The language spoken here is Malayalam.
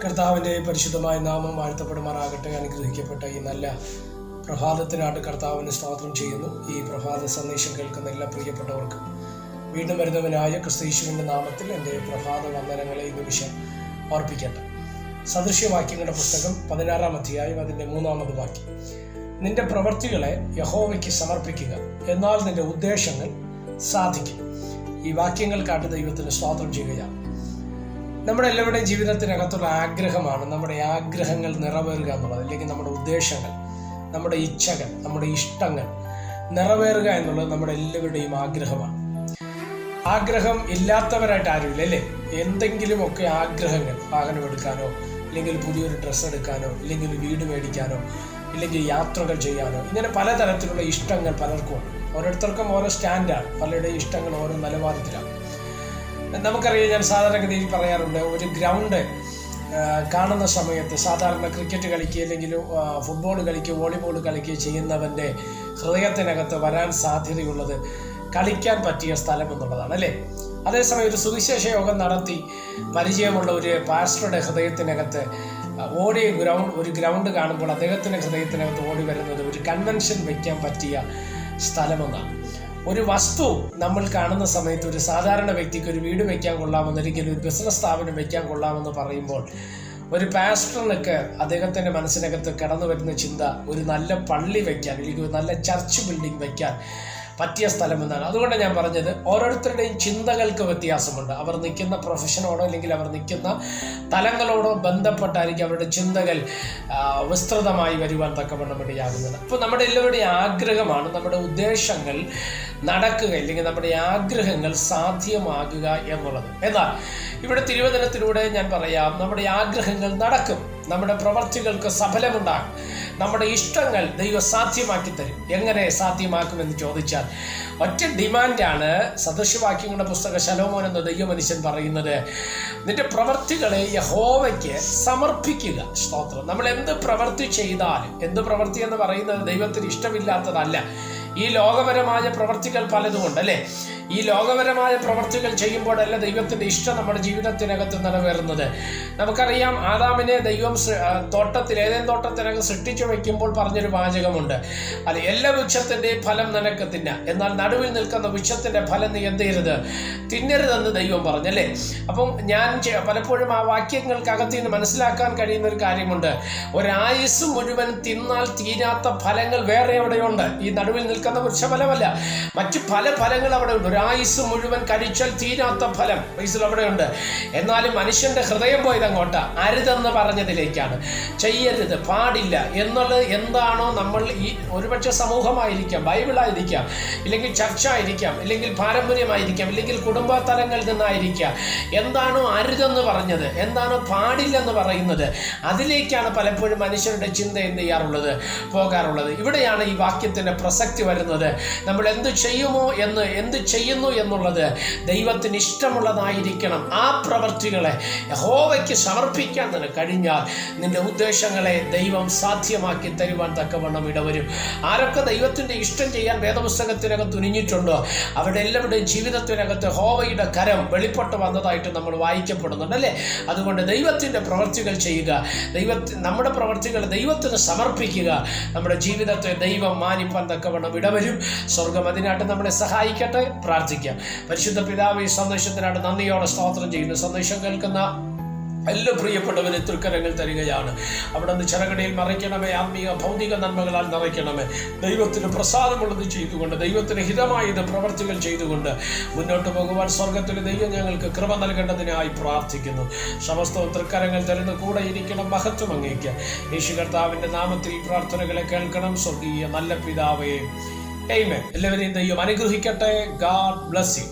കർത്താവിൻ്റെ പരിശുദ്ധമായ നാമം വാഴ്ത്തപ്പെടുമാറാകട്ടെ. അനുഗ്രഹിക്കപ്പെട്ട ഈ നല്ല പ്രഭാതത്തിനായിട്ട് കർത്താവിന് സ്തോത്രം ചെയ്യുന്നു. ഈ പ്രഭാത സന്ദേശം കേൾക്കുന്ന എല്ലാ പ്രിയപ്പെട്ടവർക്കും വീണ്ടും വരുന്നവനായ ക്രിസ്തയേശുവിൻ്റെ നാമത്തിൽ എൻ്റെ പ്രഭാത വന്ദനങ്ങളെ ഈ നിമിഷം ഓർപ്പിക്കട്ടെ. സദൃശ്യവാക്യങ്ങളുടെ പുസ്തകം 16-ാം അധ്യായം അതിൻ്റെ 3-ാമത് വാക്യം. നിന്റെ പ്രവൃത്തികളെ യഹോവയ്ക്ക് സമർപ്പിക്കുക, എന്നാൽ നിന്റെ ഉദ്ദേശങ്ങൾ സാധിക്കും. ഈ വാക്യങ്ങൾക്കായിട്ട് ദൈവത്തിന് സ്തോത്രം ചെയ്യുകയാണ്. നമ്മുടെ എല്ലാവരുടെയും ജീവിതത്തിനകത്തുള്ള ആഗ്രഹമാണ് നമ്മുടെ ആഗ്രഹങ്ങൾ നിറവേറുക എന്നുള്ളത്, അല്ലെങ്കിൽ നമ്മുടെ ഉദ്ദേശങ്ങൾ, നമ്മുടെ ഇച്ഛകൾ, നമ്മുടെ ഇഷ്ടങ്ങൾ നിറവേറുക എന്നുള്ളത് നമ്മുടെ എല്ലാവരുടെയും ആഗ്രഹമാണ്. ആഗ്രഹം ഇല്ലാത്തവരായിട്ട് ആരുമില്ല, അല്ലേ? എന്തെങ്കിലുമൊക്കെ ആഗ്രഹങ്ങൾ, വാഹനം എടുക്കാനോ, ഇല്ലെങ്കിൽ പുതിയൊരു ഡ്രസ്സ് എടുക്കാനോ, ഇല്ലെങ്കിൽ വീട് മേടിക്കാനോ, ഇല്ലെങ്കിൽ യാത്രകൾ ചെയ്യാനോ, ഇങ്ങനെ പലതരത്തിലുള്ള ഇഷ്ടങ്ങൾ പലർക്കും ഉണ്ട്. ഓരോരുത്തർക്കും ഓരോ സ്റ്റാൻഡാണ്, പലരുടെയും ഇഷ്ടങ്ങൾ ഓരോ നിലവാരത്തിലാണ്. നമുക്കറിയാം, ഞാൻ സാധാരണഗതിയിൽ പറയാറുണ്ട്, ഒരു ഗ്രൗണ്ട് കാണുന്ന സമയത്ത് സാധാരണ ക്രിക്കറ്റ് കളിക്കുക, അല്ലെങ്കിൽ ഫുട്ബോൾ കളിക്കുക, വോളിബോൾ കളിക്കുക ചെയ്യുന്നവൻ്റെ ഹൃദയത്തിനകത്ത് വരാൻ സാധ്യതയുള്ളത് കളിക്കാൻ പറ്റിയ സ്ഥലം എന്നുള്ളതാണ്, അല്ലേ? അതേസമയം ഒരു സുവിശേഷ യോഗം നടത്തി പരിചയമുള്ള ഒരു പാസ്റ്ററുടെ ഹൃദയത്തിനകത്ത് ഒരു ഗ്രൗണ്ട് കാണുമ്പോൾ അദ്ദേഹത്തിൻ്റെ ഹൃദയത്തിനകത്ത് ഓടി വരുന്നത് ഒരു കൺവെൻഷൻ വയ്ക്കാൻ പറ്റിയ സ്ഥലമെന്നാണ്. ഒരു വസ്തു നമ്മൾ കാണുന്ന സമയത്ത് ഒരു സാധാരണ വ്യക്തിക്ക് ഒരു വീട് വയ്ക്കാൻ കൊള്ളാമെന്ന്, അല്ലെങ്കിൽ ഒരു ബിസിനസ് സ്ഥാപനം വയ്ക്കാൻ കൊള്ളാമെന്ന് പറയുമ്പോൾ, ഒരു പാസ്റ്ററിനൊക്കെ അദ്ദേഹത്തിൻ്റെ മനസ്സിനകത്ത് കടന്നു വരുന്ന ചിന്ത ഒരു നല്ല പള്ളി വയ്ക്കാൻ, അല്ലെങ്കിൽ ഒരു നല്ല ചർച്ച് ബിൽഡിംഗ് വയ്ക്കാൻ പറ്റിയ സ്ഥലമെന്നാണ്. അതുകൊണ്ട് ഞാൻ പറഞ്ഞത്, ഓരോരുത്തരുടെയും ചിന്തകൾക്ക് വ്യത്യാസമുണ്ട്. അവർ നിൽക്കുന്ന പ്രൊഫഷനോടോ അല്ലെങ്കിൽ അവർ നിൽക്കുന്ന തലങ്ങളോടോ ബന്ധപ്പെട്ടായിരിക്കും അവരുടെ ചിന്തകൾ വിസ്തൃതമായി വരുവാൻ തക്കവണ്ണം ഇടയാകുന്നത്. അപ്പോൾ നമ്മുടെ എല്ലാവരുടെയും ആഗ്രഹമാണ് നമ്മുടെ ഉദ്ദേശങ്ങൾ നടക്കുക, അല്ലെങ്കിൽ നമ്മുടെ ആഗ്രഹങ്ങൾ സാധ്യമാകുക എന്നുള്ളത്. എന്നാൽ ഇവിടെ തിരുവചനത്തിലൂടെ ഞാൻ പറയാം, നമ്മുടെ ആഗ്രഹങ്ങൾ നടക്കും, നമ്മുടെ പ്രവർത്തികൾക്ക് സഫലമുണ്ടാകും, നമ്മുടെ ഇഷ്ടങ്ങൾ ദൈവം സാധ്യമാക്കി തരും. എങ്ങനെ സാധ്യമാക്കുമെന്ന് ചോദിച്ചാൽ ഒറ്റ ഡിമാൻഡാണ് സദൃശ്യവാക്യങ്ങളുടെ പുസ്തക ശലോമോൻ എന്ന ദൈവമനുഷ്യൻ പറയുന്നത്: നിന്റെ പ്രവർത്തികളെ യഹോവയ്ക്ക് സമർപ്പിക്കുക. സ്തോത്രം. നമ്മൾ എന്ത് പ്രവൃത്തി ചെയ്താലും, എന്ത് പ്രവൃത്തി എന്ന് പറയുന്നത് ദൈവത്തിന് ഇഷ്ടമില്ലാത്തതല്ല. ഈ ലോകപരമായ പ്രവർത്തികൾ പലതുമുണ്ട്, അല്ലേ? ഈ ലോകപരമായ പ്രവർത്തികൾ ചെയ്യുമ്പോഴല്ല ദൈവത്തിൻ്റെ ഇഷ്ടം നമ്മുടെ ജീവിതത്തിനകത്ത് നിറവേറുന്നത്. നമുക്കറിയാം, ആദാമിനെ ദൈവം തോട്ടത്തിൽ, ഏതേൻ തോട്ടത്തിനകം സൃഷ്ടിച്ചു വയ്ക്കുമ്പോൾ പറഞ്ഞൊരു വാചകമുണ്ട്, അല്ലെ? എല്ലാ വൃക്ഷത്തിൻ്റെയും ഫലം നിനക്ക് തിന്നാം, എന്നാൽ നടുവിൽ നിൽക്കുന്ന വൃക്ഷത്തിൻ്റെ ഫലം നീ എന്ത് ചെയ്യരുത്, തിന്നരുതെന്ന് ദൈവം പറഞ്ഞല്ലേ. അപ്പം ഞാൻ പലപ്പോഴും ആ വാക്യങ്ങൾക്കകത്ത് നിന്ന് മനസ്സിലാക്കാൻ കഴിയുന്ന ഒരു കാര്യമുണ്ട്. ഒരായുസ് മുഴുവൻ തിന്നാൽ തീരാത്ത ഫലങ്ങൾ വേറെ എവിടെയുണ്ട്. ഈ നടുവിൽ നിൽക്കുന്ന വൃക്ഷഫലമല്ല, മറ്റു പല ഫലങ്ങൾ അവിടെ ഉണ്ട്. ഒരായുസ് മുഴുവൻ കഴിച്ചാൽ തീരാത്ത ഫലം അവിടെയുണ്ട്. എന്നാലും മനുഷ്യന്റെ ഹൃദയം പോയത് അങ്ങോട്ടാ, അരുതെന്ന് പറഞ്ഞതിലേക്കാണ്. ചെയ്യരുത്, പാടില്ല എന്നുള്ളത് എന്താണോ നമ്മൾ, ഈ ഒരുപക്ഷെ സമൂഹമായിരിക്കാം, ബൈബിളായിരിക്കാം, ഇല്ലെങ്കിൽ ചർച്ച ആയിരിക്കാം, ഇല്ലെങ്കിൽ പാരമ്പര്യമായിരിക്കാം, ഇല്ലെങ്കിൽ കുടുംബ തലങ്ങളിൽ നിന്നായിരിക്കാം, എന്താണോ അരുതെന്ന് പറഞ്ഞത്, എന്താണോ പാടില്ലെന്ന് പറയുന്നത്, അതിലേക്കാണ് പലപ്പോഴും മനുഷ്യരുടെ ചിന്ത എന്ത് ചെയ്യാറുള്ളത്, പോകാറുള്ളത്. ഇവിടെയാണ് ഈ വാക്യത്തിന്റെ പ്രസക്തി വരുന്നത്. നമ്മൾ എന്ത് ചെയ്യുമോ എന്ത് ചെയ്യുന്നു എന്നുള്ളത് ദൈവത്തിന് ഇഷ്ടമുള്ളതായിരിക്കണം. ആ പ്രവൃത്തികളെ യഹോവയ്ക്ക് സമർപ്പിക്കാൻ തന്നെ കഴിഞ്ഞാൽ നിന്റെ ഉദ്ദേശങ്ങളെ ദൈവം സാധ്യമാക്കി തരുവാൻ തക്കവണ്ണം ഇടവരും. ആരൊക്കെ ദൈവത്തിൻ്റെ ഇഷ്ടം ചെയ്യാൻ വേദപുസ്തകത്തിനകത്ത് തുനിഞ്ഞിട്ടുണ്ടോ അവരുടെ എല്ലാവരുടെയും ജീവിതത്തിനകത്ത് യഹോവയുടെ കരം വെളിപ്പെട്ട് വന്നതായിട്ട് നമ്മൾ വായിക്കപ്പെടുന്നുണ്ട്, അല്ലേ? അതുകൊണ്ട് ദൈവത്തിൻ്റെ പ്രവൃത്തികൾ ചെയ്യുക, നമ്മുടെ പ്രവൃത്തികൾ ദൈവത്തിന് സമർപ്പിക്കുക. നമ്മുടെ ജീവിതത്തെ ദൈവം മാനിപ്പാൻ തക്കവണ്ണം ഇടവരും. സ്വർഗം അതിനായിട്ട് നമ്മളെ സഹായിക്കട്ടെ. പ്രാർത്ഥിക്കാം. പരിശുദ്ധ പിതാവേ, ഈ സന്ദേശത്തിനായിട്ട് നന്ദിയോടെ സ്തോത്രം ചെയ്യുന്നു. സന്ദേശം കേൾക്കുന്ന എല്ലാ പ്രിയപ്പെട്ടവരെ തൃക്കരങ്ങൾ തരികയാണ്. അവിടെ നിന്ന് ചിറകടിയിൽ മറയ്ക്കണമേ, ആത്മീയ ഭൗതിക നന്മകളാൽ നിറയ്ക്കണമേ. ദൈവത്തിന് പ്രസാദമുള്ളത് ചെയ്തുകൊണ്ട്, ദൈവത്തിന് ഹിതമായത് പ്രവർത്തികൾ ചെയ്തുകൊണ്ട് മുന്നോട്ട് പോകുവാൻ സ്വർഗത്തിലെ ദൈവം ഞങ്ങൾക്ക് കൃപ നൽകേണ്ടതിനായി പ്രാർത്ഥിക്കുന്നു. സമസ്തവും തൃക്കരങ്ങൾ തരുന്ന കൂടെ ഇരിക്കണം. മഹത്വം അങ്ങേക്ക്. യേശു കർത്താവിൻ്റെ നാമത്തിൽ പ്രാർത്ഥനകളെ കേൾക്കണം. സ്വർഗീയ നല്ല പിതാവേ, ആമേൻ. എല്ലാവരെയും ദൈവം അനുഗ്രഹിക്കട്ടെ. God bless you.